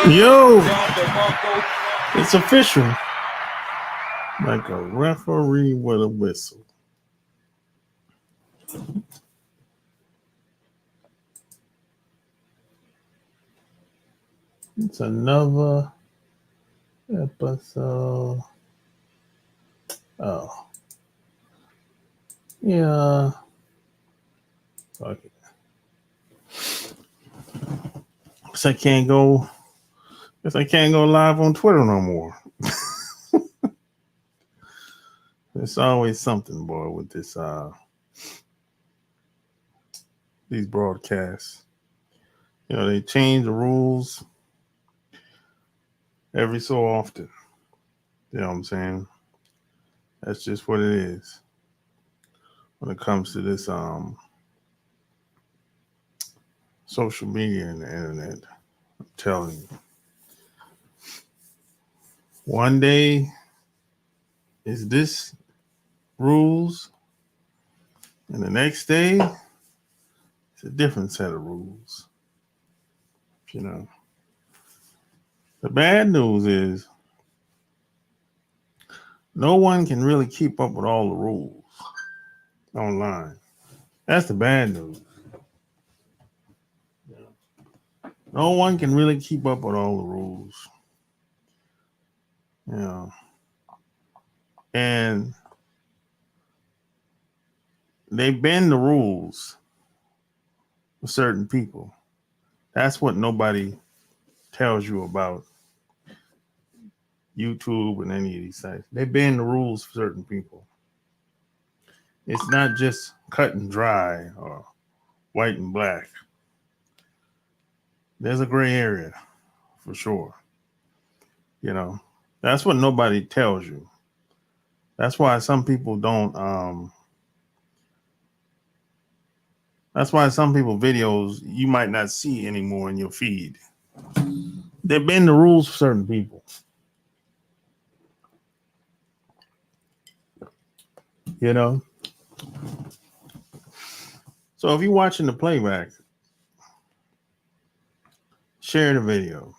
Yo, it's official. Like a referee with a whistle. It's another episode. Oh, yeah. Fuck it. Guess I can't go. Guess I can't go live on Twitter no more. It's always something, boy, with this these broadcasts. They change the rules every so often. You know what I'm saying? That's just what it is when it comes to this social media and the internet. I'm telling you. One day is this rules, and the next day it's a different set of rules. You know, the bad news is no one can really keep up with all the rules online. That's the bad news. No one can really keep up with all the rules. You know, and they bend the rules for certain people. That's what nobody tells you about YouTube and any of these sites. They bend the rules for certain people. It's not just cut and dry or white and black. There's a gray area for sure. You know, that's what nobody tells you. That's why some people don't. That's why some people videos you might not see anymore in your feed. They bend the rules for certain people. You know. So if you're watching the playback, share the video.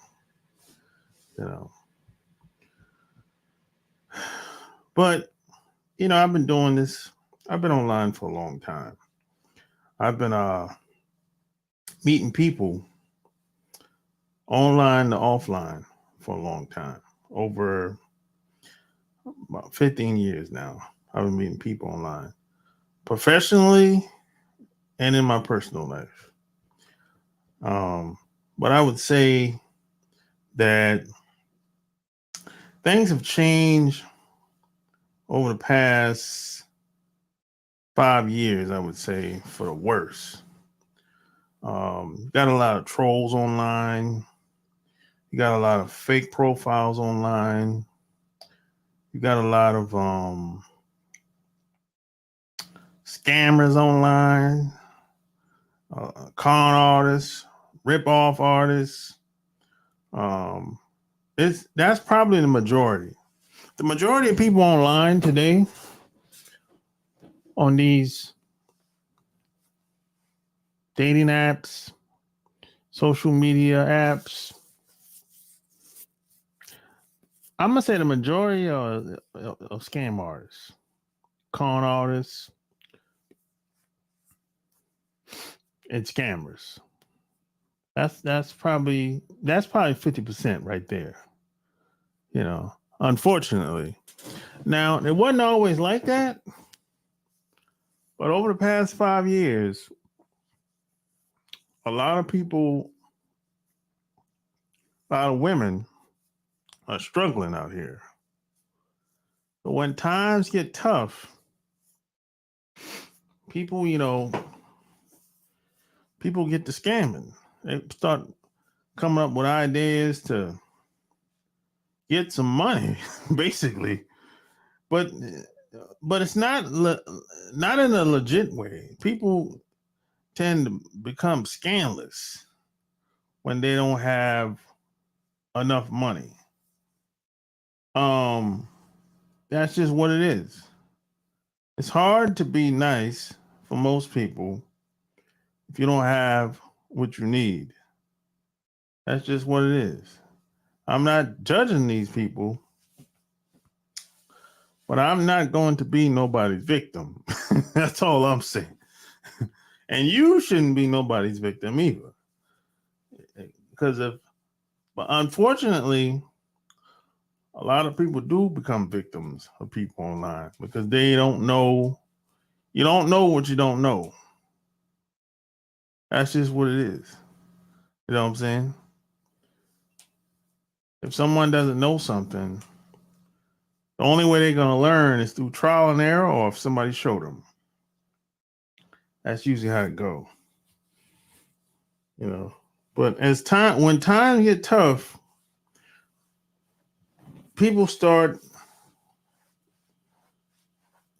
You know. But I've been doing this. I've been online for a long time. I've been meeting people online to offline for a long time. Over about 15 years now. I've been meeting people online, professionally and in my personal life. Um, but I would say that things have changed over the past 5 years, I would say, for the worse. Got a lot of trolls online. You got a lot of fake profiles online. You got a lot of scammers online, con artists, rip off artists. Um, that's probably the majority. The majority of people online today on these dating apps, social media apps, I'm gonna say the majority of scam artists, con artists, and scammers. That's probably 50% right there. Unfortunately. Now it wasn't always like that, but over the past 5 years, a lot of people, a lot of women are struggling out here. But when times get tough, people, people get to scamming. They start coming up with ideas to get some money, basically. But it's not in a legit way. People tend to become scandalous when they don't have enough money. Um, that's just what it is. It's hard to be nice for most people if you don't have what you need. That's just what it is. I'm not judging these people, but I'm not going to be nobody's victim. That's all I'm saying. And you shouldn't be nobody's victim either. Because but unfortunately, a lot of people do become victims of people online because they don't know. You don't know what you don't know. That's just what it is. You know what I'm saying? If someone doesn't know something, the only way they're going to learn is through trial and error or if somebody showed them. That's usually how it goes. You know, but when times get tough, people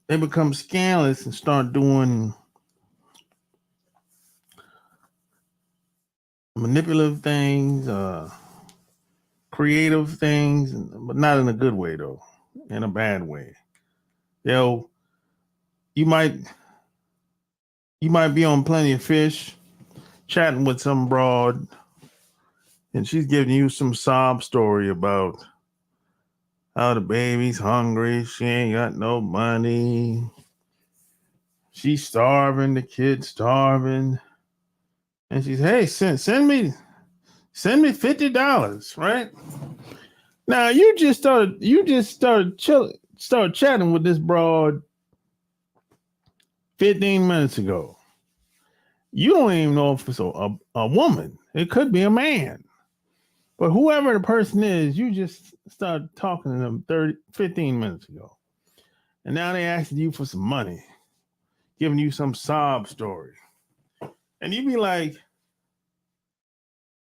they become scandalous and start doing manipulative things, creative things, but not in a good way though, in a bad way. They'll you might be on Plenty of Fish chatting with some broad and she's giving you some sob story about how the baby's hungry, she ain't got no money, she's starving, the kid's starving, and she's, hey, send me $50, right? Now you just started chatting with this broad 15 minutes ago. You don't even know if it's a woman. It could be a man. But whoever the person is, you just started talking to them 15 minutes ago. And now they asking you for some money, giving you some sob story. And you be like,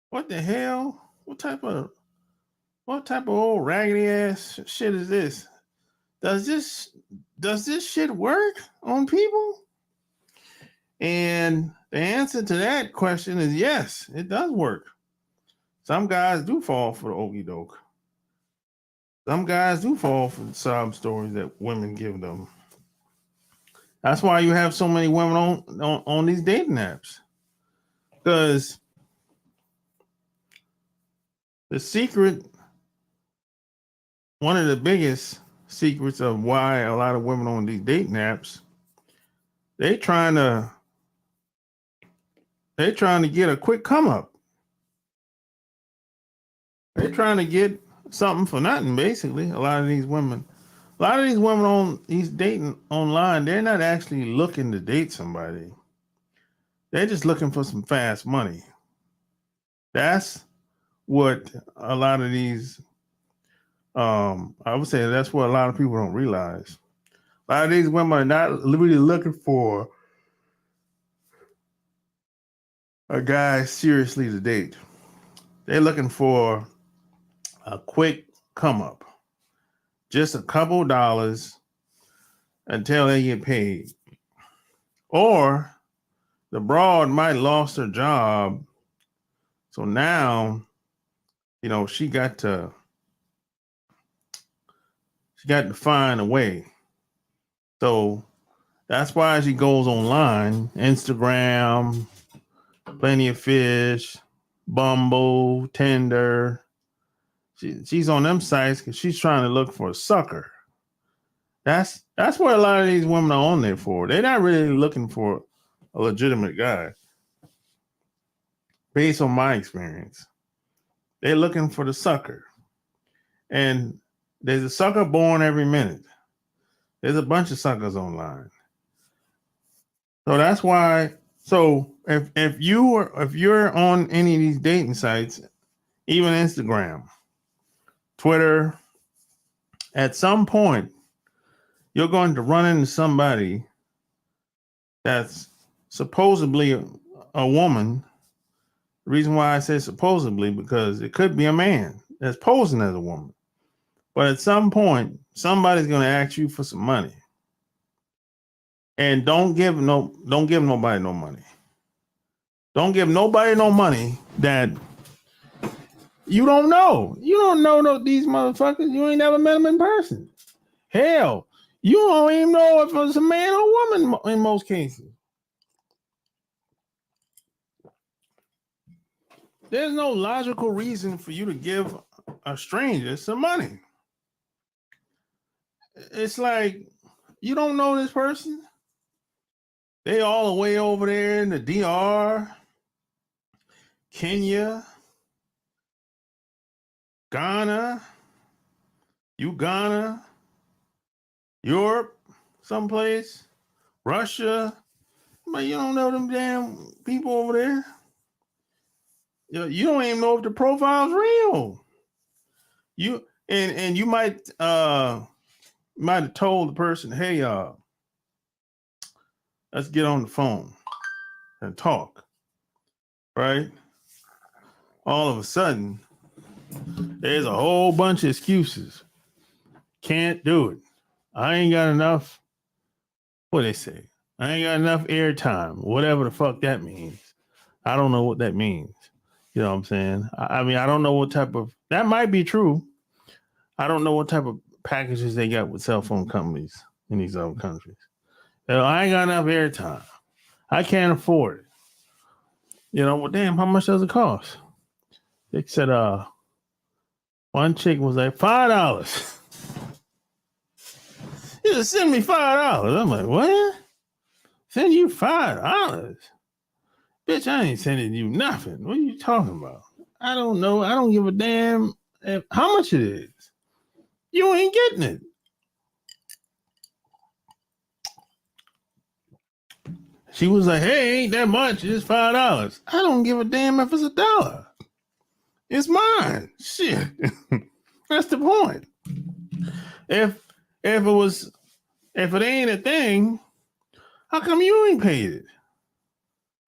what the hell? What type of old raggedy ass shit is this? Does this shit work on people? And the answer to that question is yes, it does work. Some guys do fall for the okey doke. Some guys do fall for the sob stories that women give them. That's why you have so many women on these dating apps. Because the secret, one of the biggest secrets of why a lot of women on these dating apps, they're trying to get a quick come up. They're trying to get something for nothing, basically. A lot of these women on these dating online, they're not actually looking to date somebody. They're just looking for some fast money. That's what a lot of these, I would say that's what a lot of people don't realize. A lot of these women are not really looking for a guy seriously to date. They're looking for a quick come up, just a couple dollars until they get paid. Or the broad might lost her job, so now, she got to find a way. So that's why she goes online, Instagram, Plenty of Fish, Bumble, Tinder. She's on them sites because she's trying to look for a sucker. That's what a lot of these women are on there for. They're not really looking for a legitimate guy. Based on my experience, they're looking for the sucker. And there's a sucker born every minute. There's a bunch of suckers online. So that's why. So if you're on any of these dating sites, even Instagram, Twitter, at some point you're going to run into somebody that's supposedly a woman. The reason why I say supposedly, because it could be a man that's posing as a woman. But at some point, somebody's going to ask you for some money. And don't give nobody no money. Don't give nobody no money that you don't know. You don't know these motherfuckers. You ain't never met them in person. Hell, you don't even know if it's a man or woman in most cases. There's no logical reason for you to give a stranger some money. It's like you don't know this person. They all the way over there in the DR, Kenya, Ghana, Uganda, Europe, someplace, Russia. But you don't know them damn people over there. You don't even know if the profile's real. You and you might have told the person, hey, let's get on the phone and talk. Right? All of a sudden, there's a whole bunch of excuses. Can't do it. I ain't got enough. What they say? I ain't got enough airtime. Whatever the fuck that means. I don't know what that means. You know what I'm saying? I mean, I don't know what type of, that might be true. I don't know what type of packages they got with cell phone companies in these other countries. I ain't got enough airtime. I can't afford it. You know, well, damn, how much does it cost? They said, one chick was like, $5. You just send me $5. I'm like, what? Send you $5? Bitch, I ain't sending you nothing. What are you talking about? I don't know. I don't give a damn how much it is. You ain't getting it. She was like, hey, ain't that much. It's $5. I don't give a damn if it's $1. It's mine. Shit. That's the point. If it ain't a thing, how come you ain't paid it?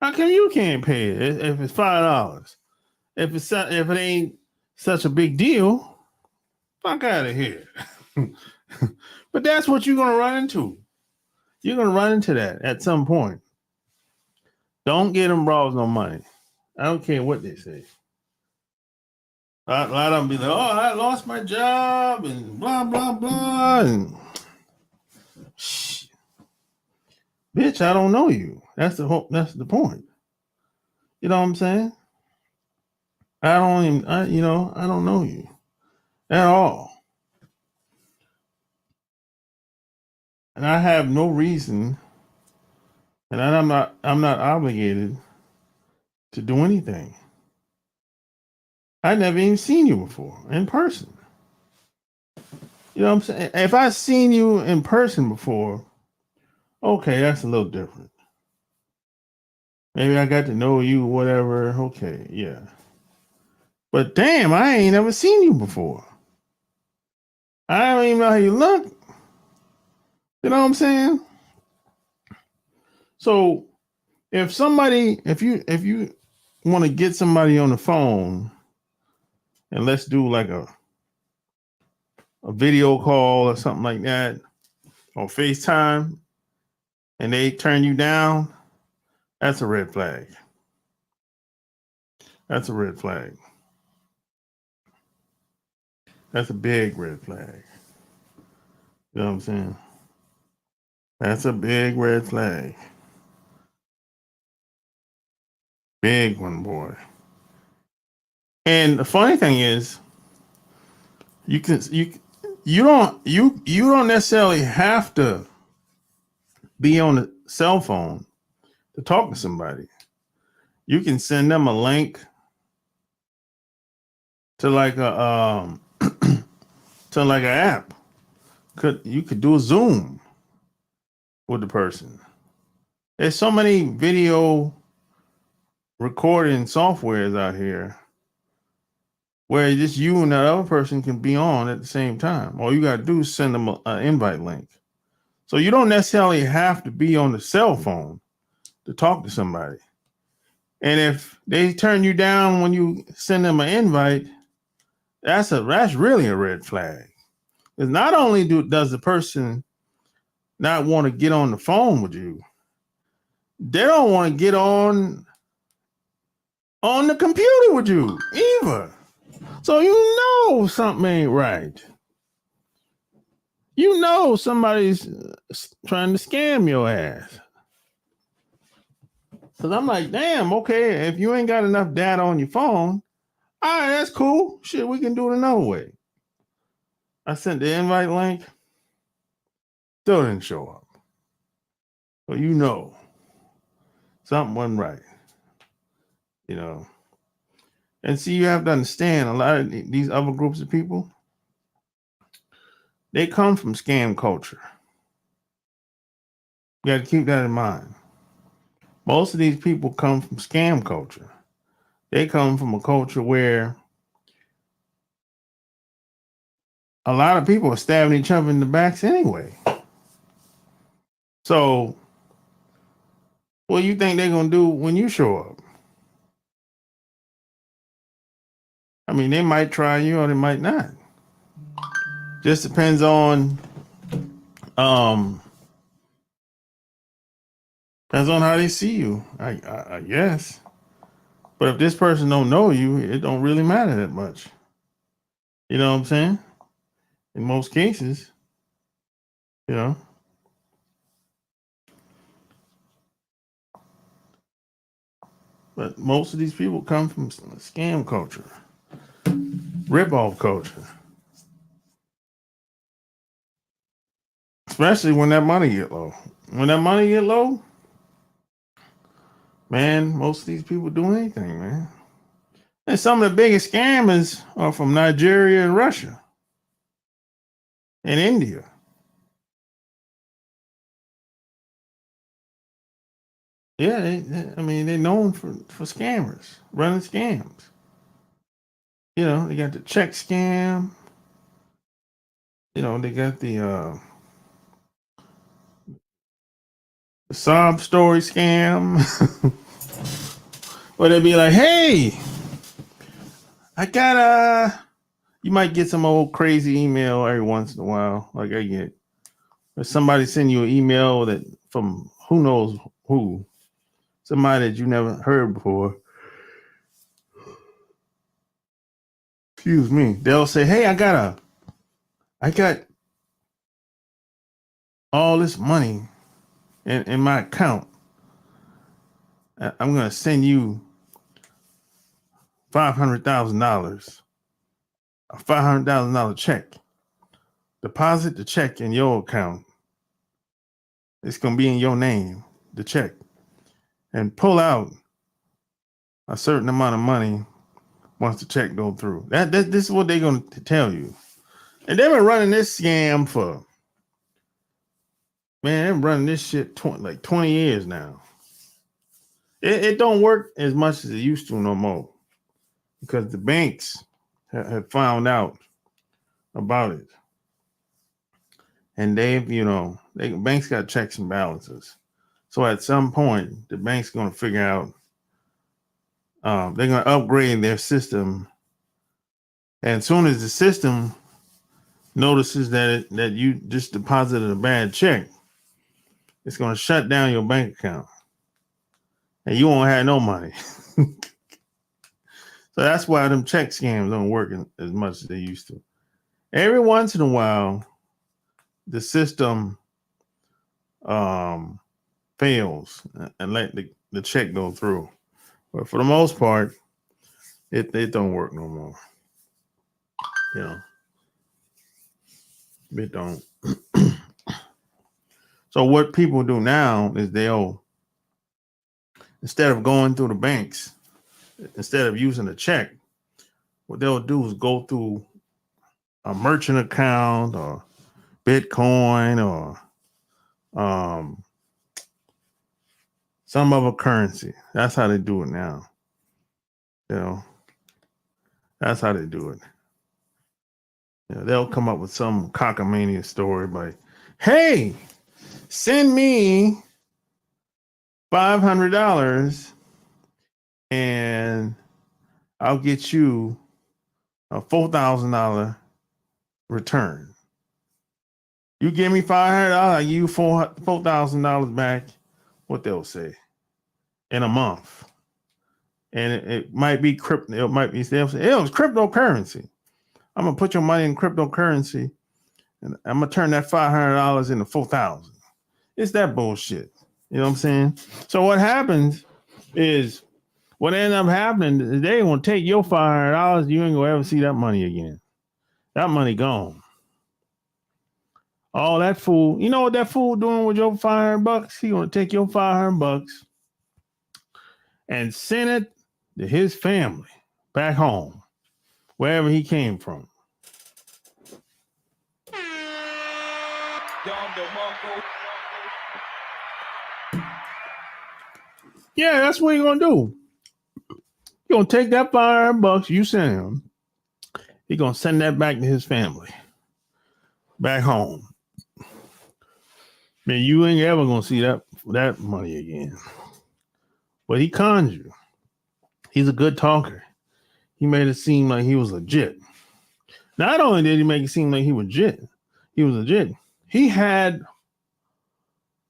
How come you can't pay it if it's $5? If it ain't such a big deal, fuck out of here. But that's what you're gonna run into. You're gonna run into that at some point. Don't get them bras no money. I don't care what they say. A lot of them be like, oh, I lost my job and blah, blah, blah. And shh. Bitch, I don't know you. That's the point. You know what I'm saying? I don't know you at all. And I have no reason, and I'm not obligated to do anything. I never even seen you before in person. You know what I'm saying? If I seen you in person before, okay, that's a little different. Maybe I got to know you, whatever. Okay, yeah. But damn, I ain't never seen you before. I don't even know how you look. You know what I'm saying? So if you want to get somebody on the phone and let's do like a video call or something like that or FaceTime and they turn you down, that's a red flag. That's a red flag. That's a big red flag. You know what I'm saying? That's a big red flag. Big one, boy. And the funny thing is, you don't necessarily have to be on the cell phone to talk to somebody. You can send them a link to like a to like an app. You could do a Zoom with the person. There's so many video recording softwares out here where just you and that other person can be on at the same time. All you got to do is send them an invite link. So you don't necessarily have to be on the cell phone to talk to somebody. And if they turn you down when you send them an invite, that's really a red flag. Because not only does the person not want to get on the phone with you, they don't want to get on the computer with you either. So you know something ain't right. You know somebody's trying to scam your ass. Because I'm like, damn, okay, if you ain't got enough data on your phone, All right, that's cool. Shit, we can do it another way. I sent the invite link. Still didn't show up. So you know something wasn't right. You know. And see, you have to understand a lot of these other groups of people, they come from scam culture. You got to keep that in mind. Most of these people come from scam culture. They come from a culture where a lot of people are stabbing each other in the backs anyway. So, what do you think they're going to do when you show up? I mean, they might try you or they might not. Just depends on depends on how they see you, I guess. But if this person don't know you, it don't really matter that much. You know what I'm saying? In most cases, you know. But most of these people come from scam culture, rip-off culture. Especially when that money get low. When that money get low, man, most of these people do anything, man. And some of the biggest scammers are from Nigeria and Russia and India. Yeah, I mean, they're known for scammers, running scams. You know, they got the check scam. You know, they got the sob story scam. Or they'd be like, hey, I got you might get some old crazy email every once in a while, like I get. Or somebody send you an email that from who knows who, somebody that you never heard before. Excuse me. They'll say, hey, I got all this money in my account. I'm gonna send you $500,000, a $500,000 check. Deposit the check in your account. It's gonna be in your name, the check, and pull out a certain amount of money once the check go through. This is what they're gonna tell you. And they've been running this scam for, man, they've been running this shit 20 years now. It don't work as much as it used to no more because the banks have found out about it. And they've, banks got checks and balances. So at some point, the bank's going to figure out, they're going to upgrade their system. And as soon as the system notices that you just deposited a bad check, it's going to shut down your bank account. And you won't have no money. So that's why them check scams don't work as much as they used to. Every once in a while, the system fails and let the check go through. But for the most part, it don't work no more. You know, it don't. So what people do now is instead of going through the banks, instead of using a check, what they'll do is go through a merchant account or Bitcoin or some other currency. That's how they do it now. You know, that's how they do it. You know, they'll come up with some cockamamie story like, hey, send me $500 and I'll get you a $4,000 return. You give me $500, I'll give you $4,000 back. What they'll say in a month, and it might be crypto. It might be they'll say it was cryptocurrency. I'm gonna put your money in cryptocurrency, and I'm gonna turn that $500 into $4,000. It's that bullshit. You know what I'm saying? So what happens is what ended up happening is they gonna take your $500. You ain't gonna ever see that money again. That money gone. All that fool, you know what that fool doing with your $500? He gonna take your $500 and send it to his family back home, wherever he came from. Yeah, that's what you're gonna do. You're gonna take that $500 you sent him. He's gonna send that back to his family, back home. Man, you ain't ever gonna see that money again. But he conned you. He's a good talker. He made it seem like he was legit. Not only did he make it seem like he was legit. He had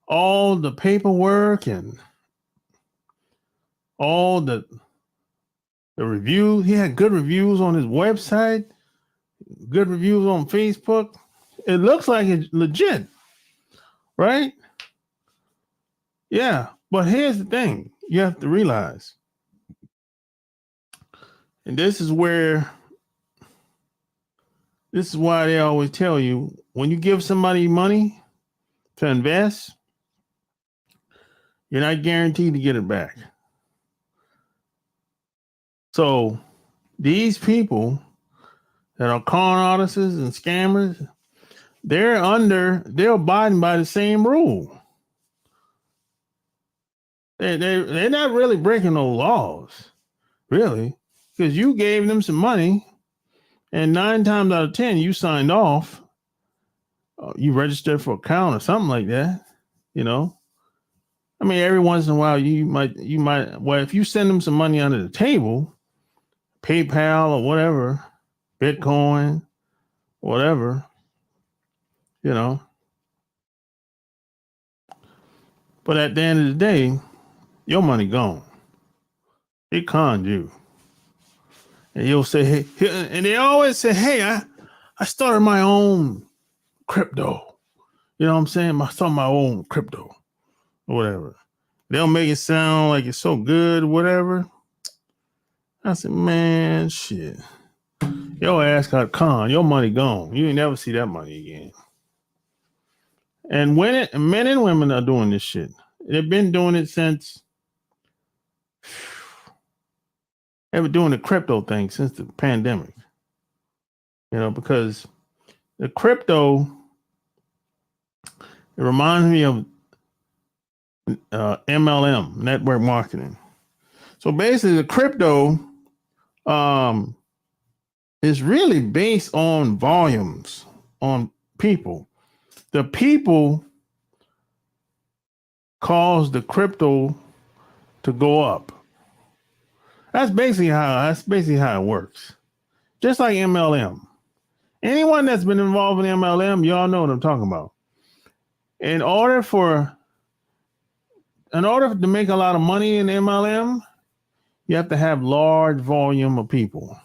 all the paperwork and all the reviews. He had good reviews on his website, good reviews on Facebook. It looks like it's legit, right? Yeah, but here's the thing. You have to realize, and this is why they always tell you, when you give somebody money to invest, you're not guaranteed to get it back. So these people that are con artists and scammers, they're abiding by the same rule. They're not really breaking no laws, really, because you gave them some money, and 9 times out of 10 you signed off. You registered for account or something like that, you know. I mean, every once in a while you might. Well, if you send them some money under the table, PayPal or whatever, Bitcoin, whatever, you know. But at the end of the day, your money gone. It conned you. And you'll say, hey, and they always say, hey, I started my own crypto. You know what I'm saying? I started my own crypto or whatever. They'll make it sound like it's so good, whatever. I said, man, shit. Your ass got conned. Your money gone. You ain't never see that money again. And men and women are doing this shit. They've been doing it since they were doing the crypto thing since the pandemic. You know, because the crypto, it reminds me of MLM, network marketing. So basically, the crypto is really based on volumes, on people. The people cause the crypto to go up. That's basically how it works. Just like MLM. Anyone that's been involved in MLM, y'all know what I'm talking about. In order to make a lot of money in MLM, you have to have large volume of people.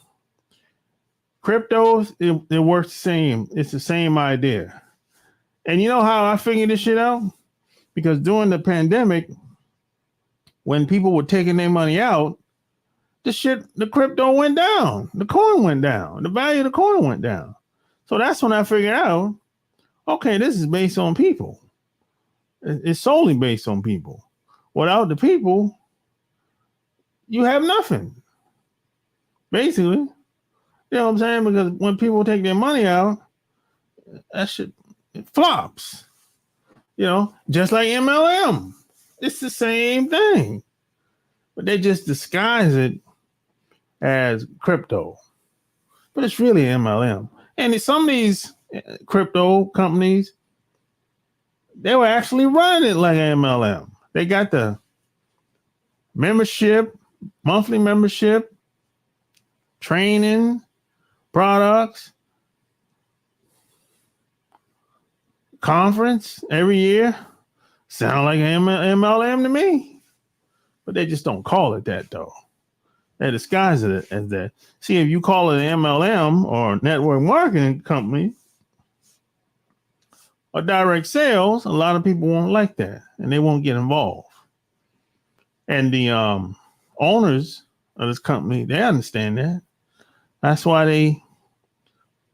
Cryptos, it works the same. It's the same idea. And you know how I figured this shit out? Because during the pandemic, when people were taking their money out, the crypto went down. The coin went down. The value of the coin went down. So that's when I figured out, okay, this is based on people. It's solely based on people. Without the people, you have nothing. Basically. You know what I'm saying? Because when people take their money out, that shit flops. You know, just like MLM. It's the same thing. But they just disguise it as crypto. But it's really MLM. And some of these crypto companies, they were actually running it like MLM. They got the membership, monthly membership, training, products, conference every year. Sound like MLM to me. But they just don't call it that, though. They disguise it as that. See, if you call it an MLM or network marketing company or direct sales, a lot of people won't like that and they won't get involved. And the owners of this company, they understand that. That's why they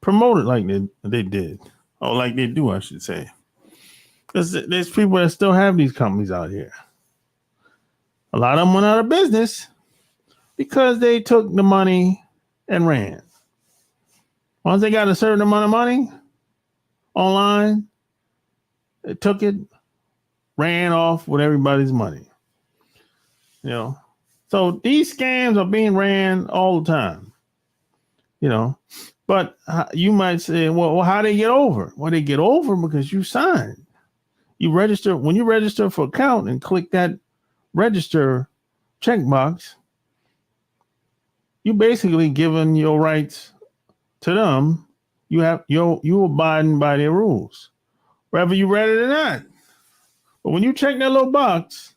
promote it like they did, or like they do, I should say. Because there's people that still have these companies out here. A lot of them went out of business because they took the money and ran. Once they got a certain amount of money online, they took it, ran off with everybody's money. You know, so these scams are being ran all the time. You know, but you might say, well, how they get over? Well, they get over because you signed. You register. When you register for account and click that register checkbox, you basically giving your rights to them. You abiding by their rules, whether you read it or not. But when you check that little box,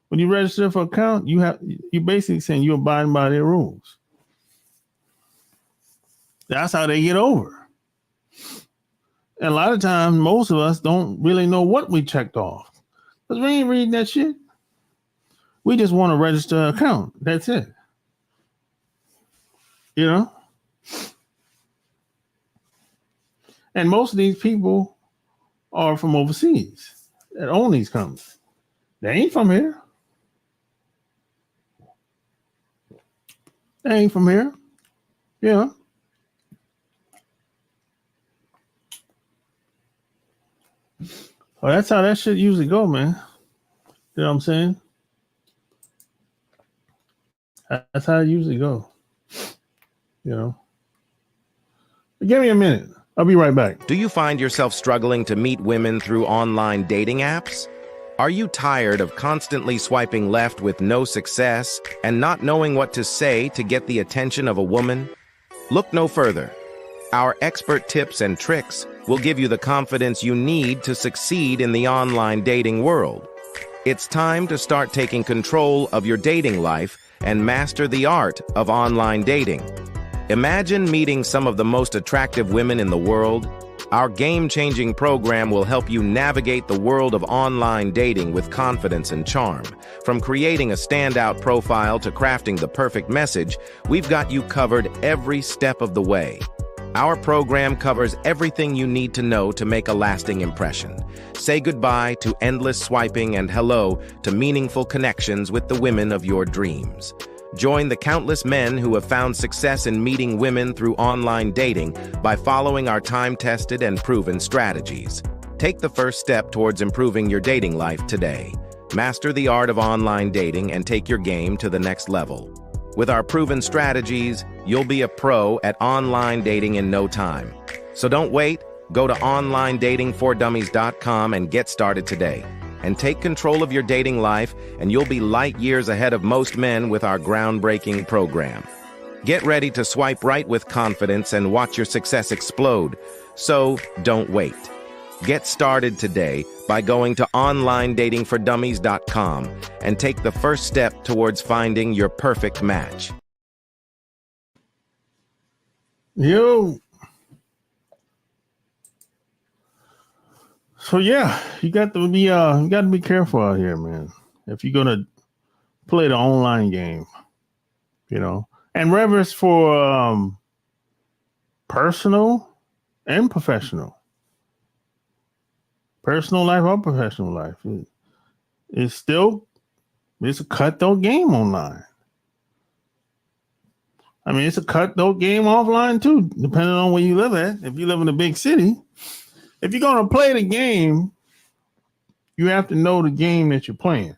when you register for account, you basically saying you abiding by their rules. That's how they get over. And a lot of times, most of us don't really know what we checked off because we ain't reading that shit. We just want to register an account. That's it. You know? And most of these people are from overseas that own these companies. They ain't from here. They ain't from here. Yeah. Well, that's how that shit usually go, man. You know what I'm saying? That's how it usually go. You know? Give me a minute. I'll be right back. Do you find yourself struggling to meet women through online dating apps? Are you tired of constantly swiping left with no success and not knowing what to say to get the attention of a woman? Look no further. Our expert tips and tricks will give you the confidence you need to succeed in the online dating world. It's time to start taking control of your dating life and master the art of online dating. Imagine meeting some of the most attractive women in the world. Our game-changing program will help you navigate the world of online dating with confidence and charm. From creating a standout profile to crafting the perfect message, we've got you covered every step of the way. Our program covers everything you need to know to make a lasting impression. Say goodbye to endless swiping and hello to meaningful connections with the women of your dreams. Join the countless men who have found success in meeting women through online dating by following our time-tested and proven strategies. Take the first step towards improving your dating life today. Master the art of online dating and take your game to the next level. With our proven strategies, you'll be a pro at online dating in no time. So don't wait. Go to onlinedatingfordummies.com and get started today. And take control of your dating life, and you'll be light years ahead of most men with our groundbreaking program. Get ready to swipe right with confidence and watch your success explode. So don't wait. Get started today by going to onlinedatingfordummies.com and take the first step towards finding your perfect match. Yo. So yeah, you got to be careful out here, man. If you're gonna play the online game, you know, and whether it's for personal and professional life or professional life, it's a cutthroat game online. I mean, it's a cutthroat game offline too, depending on where you live at. If you live in a big city, if you're going to play the game, you have to know the game that you're playing.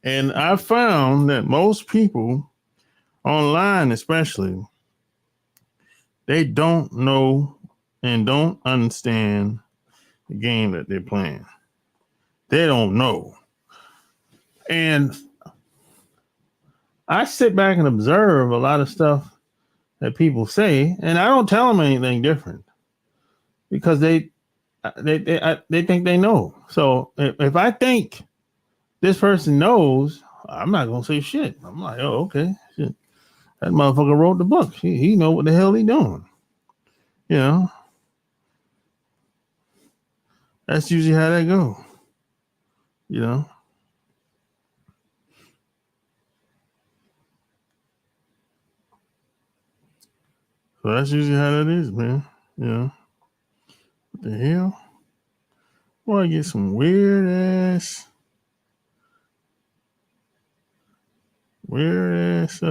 And I found that most people online, especially, they don't know and don't understand the game that they're playing. They don't know. And I sit back and observe a lot of stuff that people say, and I don't tell them anything different because they think they know. So if I think this person knows, I'm not gonna say shit. I'm like, oh, okay, shit. That motherfucker wrote the book. He know what the hell he doing. You know, that's usually how that go. You know. So that's usually how that is, man. You know, what the hell? Boy, I get some weird ass, weird ass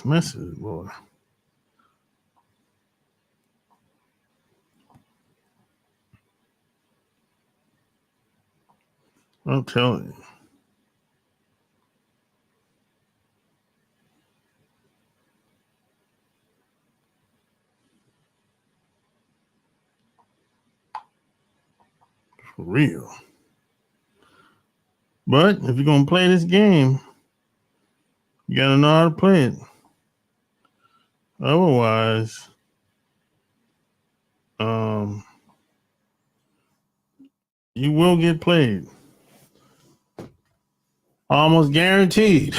messages, boy. I'm telling you. For real. But if you're gonna play this game, you gotta know how to play it. Otherwise, um, you will get played. Almost guaranteed.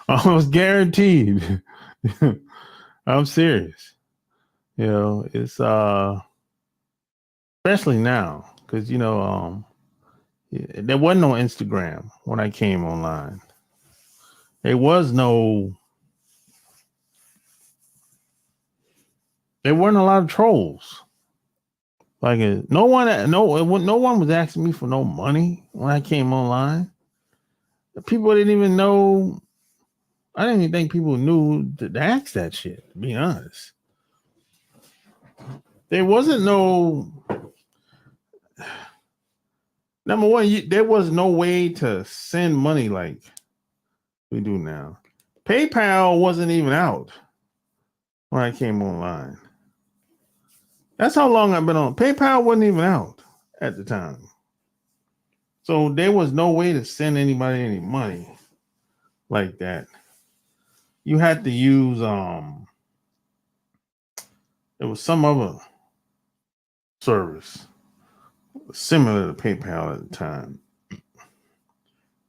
Almost guaranteed. I'm serious. You know, it's especially now, because there wasn't no Instagram when I came online. There was no there weren't a lot of trolls. Like no one was asking me for no money when I came online. People didn't even know. I didn't even think people knew to ask that shit. To be honest, there wasn't no number one. There was no way to send money like we do now. PayPal wasn't even out when I came online. That's how long I've been on. PayPal wasn't even out at the time. So there was no way to send anybody any money like that. You had to use there was some other service similar to PayPal at the time.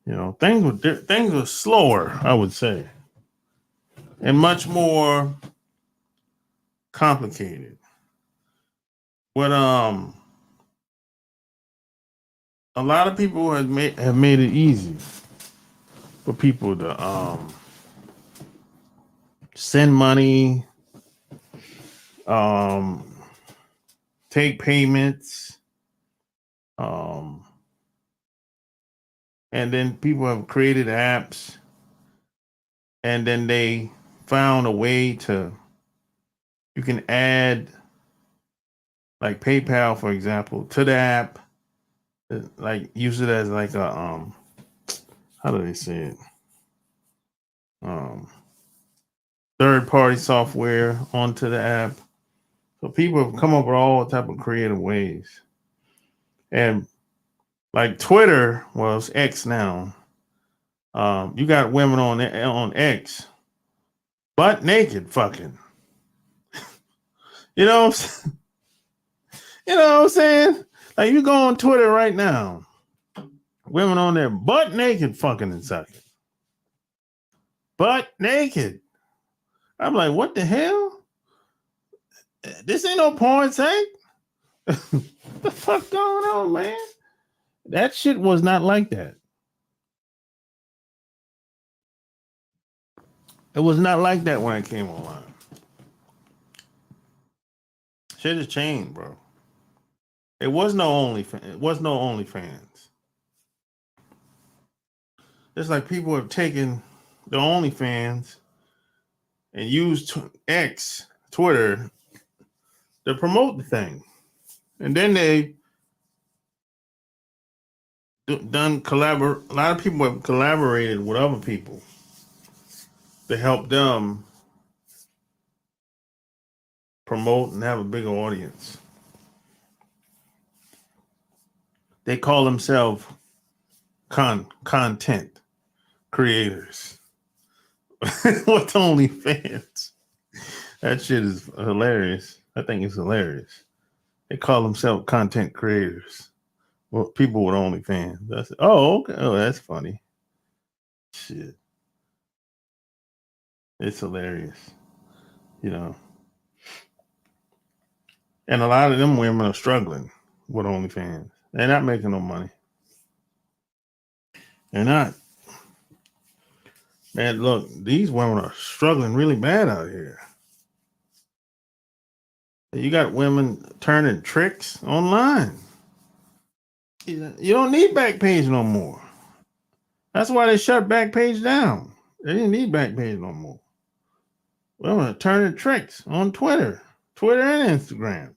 You know, things were slower, I would say, and much more complicated. But a lot of people have made it easy for people to send money, take payments, and then people have created apps, and then they found a way to you can add like PayPal, for example, to the app, like use it as like a how do they say it? Um, third party software onto the app. So people have come up with all type of creative ways. And like Twitter, well, it's X now. You got women on X, butt naked, fucking. You know, you know what I'm saying? Like you go on Twitter right now, women on there butt naked, fucking and sucking, butt naked. I'm like, what the hell? This ain't no porn site. The fuck going on, man? That shit was not like that. It was not like that when I came online. Shit has changed, bro. It was no OnlyFans. It's like people have taken the OnlyFans and used X, Twitter, to promote the thing, and then they done collaborate. A lot of people have collaborated with other people to help them promote and have a bigger audience. They call themselves content creators. What's OnlyFans? That shit is hilarious. I think it's hilarious. They call themselves content creators. Well, people with OnlyFans. That's oh, okay. Oh, that's funny. Shit. It's hilarious. You know. And a lot of them women are struggling with OnlyFans. They're not making no money. They're not. Man, look, these women are struggling really bad out here. You got women turning tricks online. You don't need Backpage no more. That's why they shut Backpage down. They didn't need Backpage no more. Women are turning tricks on Twitter and Instagram.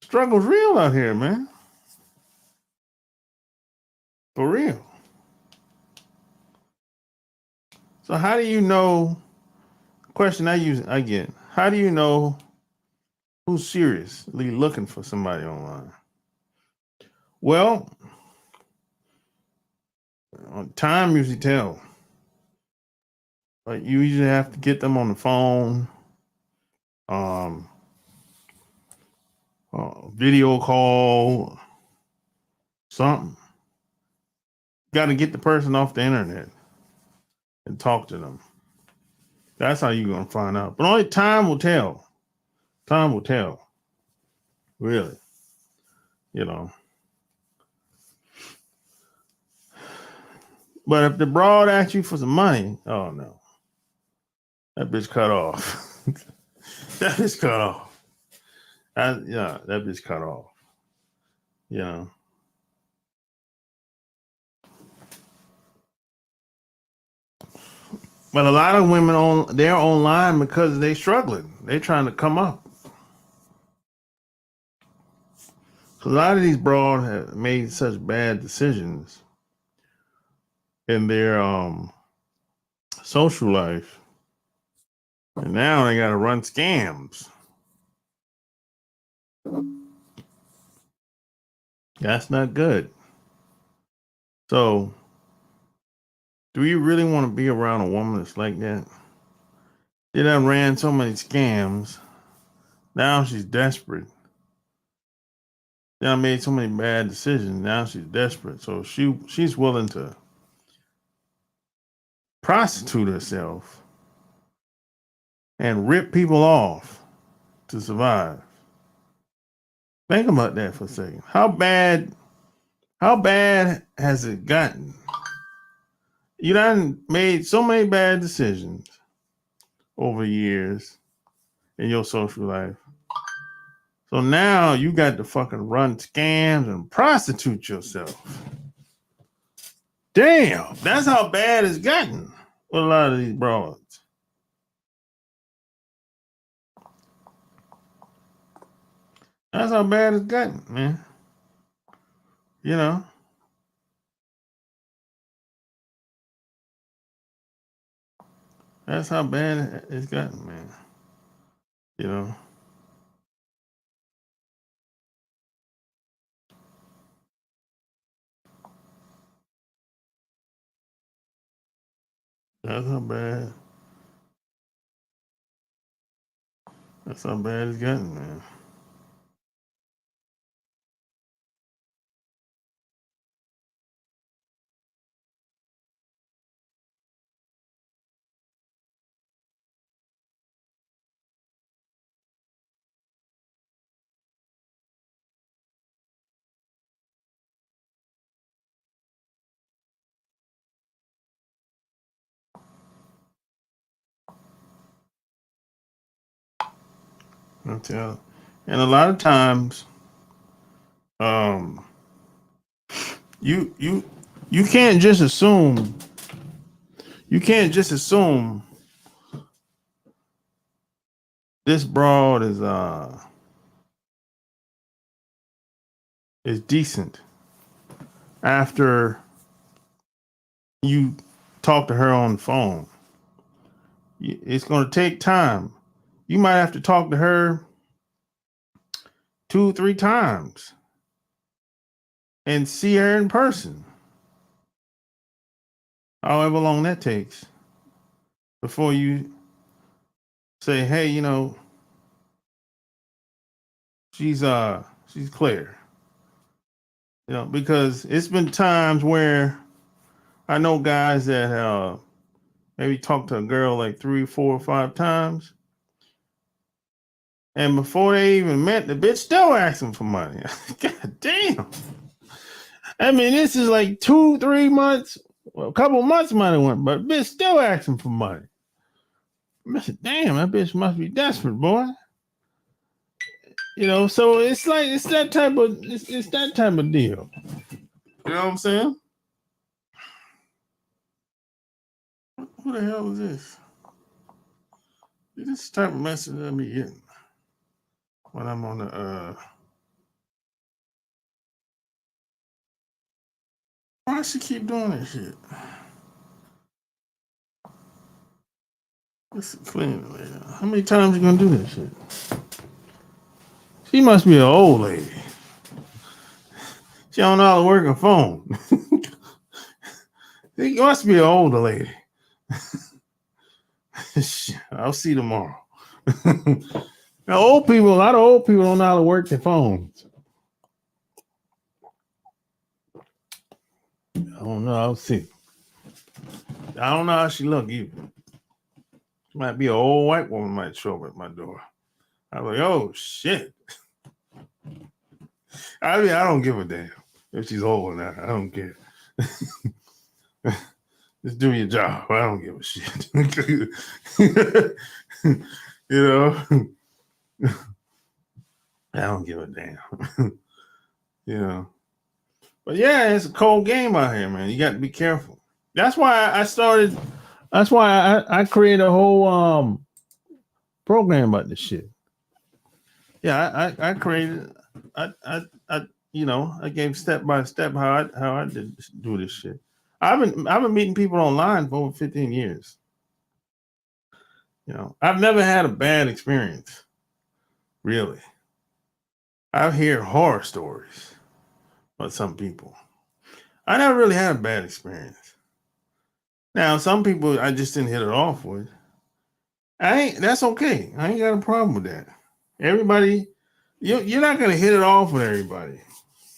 Struggle's real out here, man. For real. So how do you know? Question I get: how do you know who's seriously looking for somebody online? Well, time usually tell. Like you usually have to get them on the phone, um, video call, something. Got to get the person off the internet and talk to them. That's how you're gonna find out. But only time will tell. Time will tell. Really, you know. But if the broad asks you for some money, oh no, that bitch cut off. That bitch cut off. Yeah, that bitch cut off. You know. But a lot of women they're online because they're struggling. They're trying to come up. So a lot of these broads have made such bad decisions in their social life, and now they got to run scams. That's not good. So, do you really want to be around a woman that's like that? They done ran so many scams. Now she's desperate. They done made so many bad decisions. Now she's desperate. So she's willing to prostitute herself and rip people off to survive. Think about that for a second. How bad has it gotten? You done made so many bad decisions over years in your social life. So now you got to fucking run scams and prostitute yourself. Damn, that's how bad it's gotten with a lot of these broads. That's how bad it's gotten, man. You know. That's how bad it's gotten, man. You know. That's how bad. That's how bad it's gotten, man. I tell. And a lot of times, um, you you you can't just assume. You can't just assume this broad is decent after you talk to her on the phone. It's going to take time. You might have to talk to her 2, 3 times and see her in person. However long that takes before you say, "Hey, you know, she's clear." You know, because it's been times where I know guys that maybe talk to a girl like 3, 4, 5 times, and before they even met, the bitch still asking for money. God damn. I mean, this is like 2-3 months. Well, a couple months might have went, but bitch still asking for money. I said, damn, that bitch must be desperate, boy. So it's like it's that type of it's that type of deal. You know what I'm saying? Who the hell is this? This type of message that I be getting when I'm on the why she keep doing that shit? This is clean, lady. How many times you gonna do this shit? She must be an old lady. She don't know how to work a phone. She must be an older lady. I'll see you tomorrow. Now, a lot of old people don't know how to work their phones. I don't know. I'll see. I don't know how she look either. She might be an old white woman might show up at my door. I'm like, oh shit. I mean, I don't give a damn if she's old or not. I don't care. Just do your job. I don't give a shit. I don't give a damn. But yeah, it's a cold game out here, man. You got to be careful. That's why I created a whole program about this shit. Yeah, I created I gave step by step how I did do this shit. I've been meeting people online for over 15 years. I've never had a bad experience. Really. I hear horror stories about some people. I never really had a bad experience. Now, some people I just didn't hit it off with. That's okay. I ain't got a problem with that. Everybody, you're not gonna hit it off with everybody.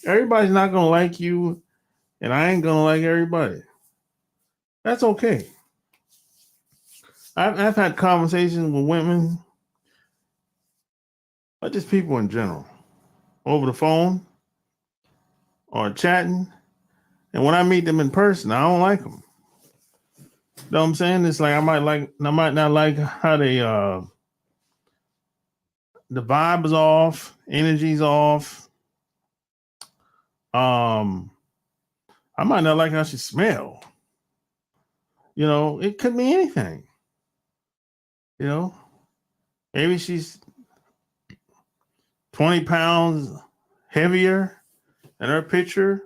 Everybody's not gonna like you, and I ain't gonna like everybody. That's okay. I've had conversations with women, but just people in general, over the phone or chatting. And when I meet them in person, I don't like them. You know what I'm saying? It's like I might not like how they the vibe is off, energy's off. I might not like how she smell. It could be anything. Maybe she's 20 pounds heavier in her picture.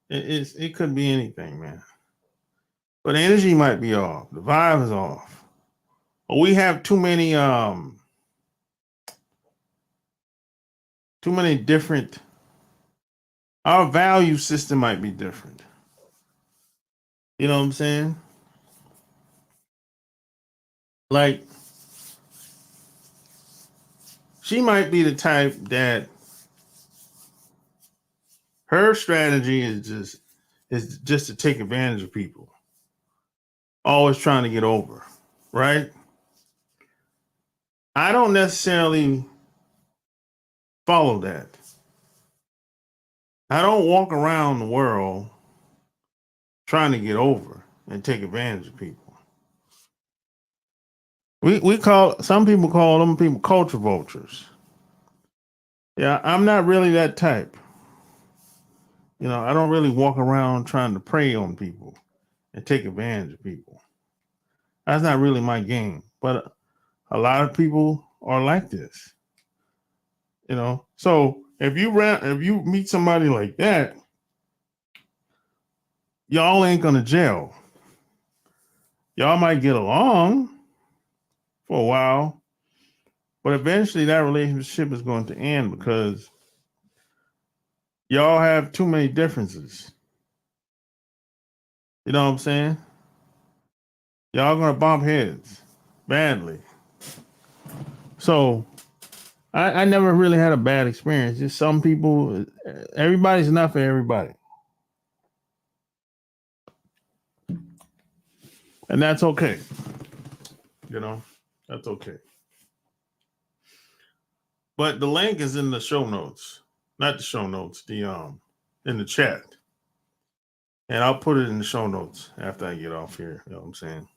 It could be anything, man. But the energy might be off. The vibe is off. Or we have too many different. Our value system might be different. You know what I'm saying? Like, she might be the type that her strategy is just to take advantage of people. Always trying to get over, right? I don't necessarily follow that. I don't walk around the world trying to get over and take advantage of people. Some people call them people culture vultures. Yeah, I'm not really that type. I don't really walk around trying to prey on people and take advantage of people. That's not really my game. But a lot of people are like this. So if you meet somebody like that, y'all ain't gonna gel. Y'all might get along for a while, but eventually that relationship is going to end because y'all have too many differences. You know what I'm saying? Y'all gonna bump heads badly. So I never really had a bad experience. Just some people, everybody's not for everybody. And that's okay. That's okay. But the link is in the show notes. Not the show notes, the in the chat. And I'll put it in the show notes after I get off here. You know what I'm saying?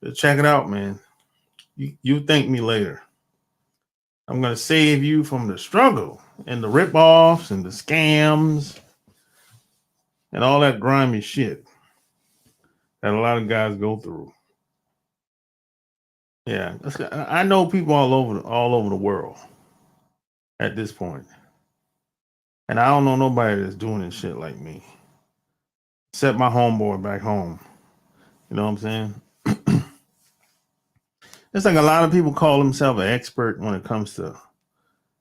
But check it out, man. You thank me later. I'm going to save you from the struggle and the ripoffs and the scams and all that grimy shit that a lot of guys go through. Yeah, I know people all over the world at this point. And I don't know nobody that's doing this shit like me. Except my homeboy back home. You know what I'm saying? It's like a lot of people call themselves an expert when it comes to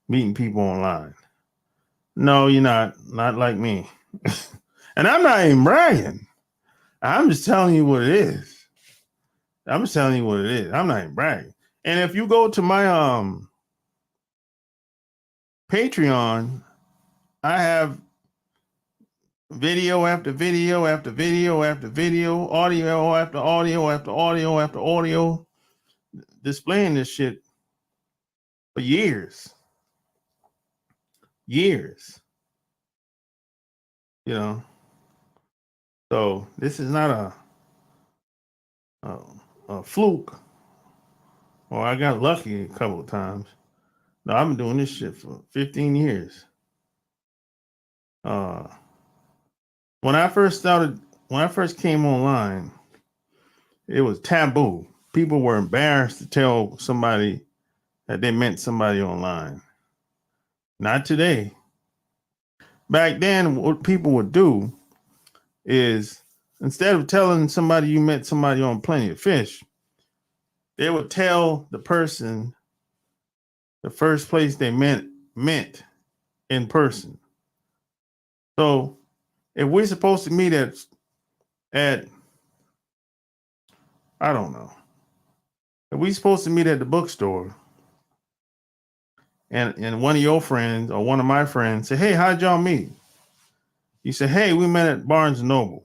meeting people online. No, you're not. Not like me. And I'm not even bragging. I'm just telling you what it is. I'm just telling you what it is. I'm not even bragging. And if you go to my Patreon, I have video after video after video after video, audio after audio after audio after audio, displaying this shit for years. Years. You know. So this is not a fluke. Or I got lucky a couple of times. No, I've been doing this shit for 15 years. When I first came online, it was taboo. People were embarrassed to tell somebody that they met somebody online. Not today. Back then, what people would do is, instead of telling somebody you met somebody on Plenty of Fish, they would tell the person the first place they met in person. So if we're supposed to meet at I don't know. If we're supposed to meet at the bookstore and one of your friends or one of my friends say, hey, how'd y'all meet? You say, hey, we met at Barnes & Noble.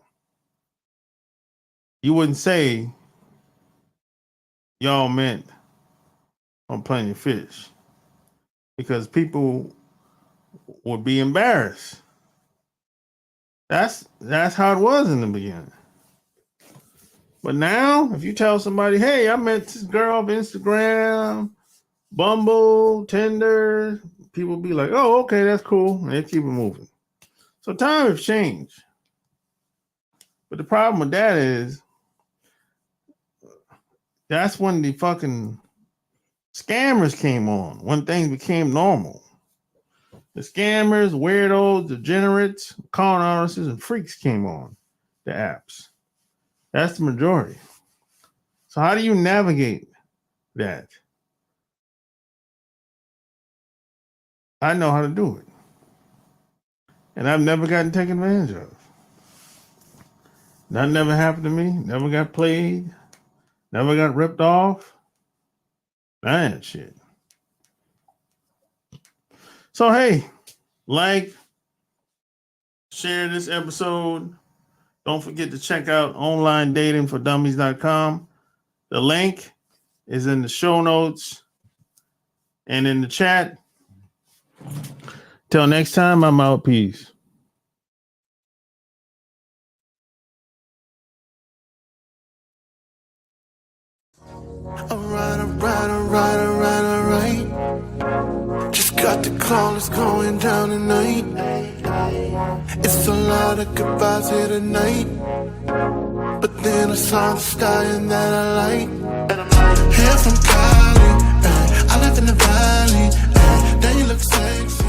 You wouldn't say y'all met on Plenty of Fish because people would be embarrassed. That's how it was in the beginning. But now, if you tell somebody, hey, I met this girl on Instagram, Bumble, Tinder, people be like, oh, okay, that's cool. And they keep it moving. So time has changed. But the problem with that is, that's when the fucking scammers came on, when things became normal. The scammers, weirdos, degenerates, con artists, and freaks came on the apps. That's the majority. So how do you navigate that? I know how to do it. And I've never gotten taken advantage of. That never happened to me. Never got played. Never got ripped off. None of that shit. So, hey, like, share this episode. Don't forget to check out onlinedatingfordummies.com. The link is in the show notes and in the chat. Till next time, I'm out. Peace. Alright. Just got the call, it's going down tonight. It's a lot of goodbyes here tonight. But then I saw the sky and that I like. Hair from Cali, I live in the valley. Now you look sexy.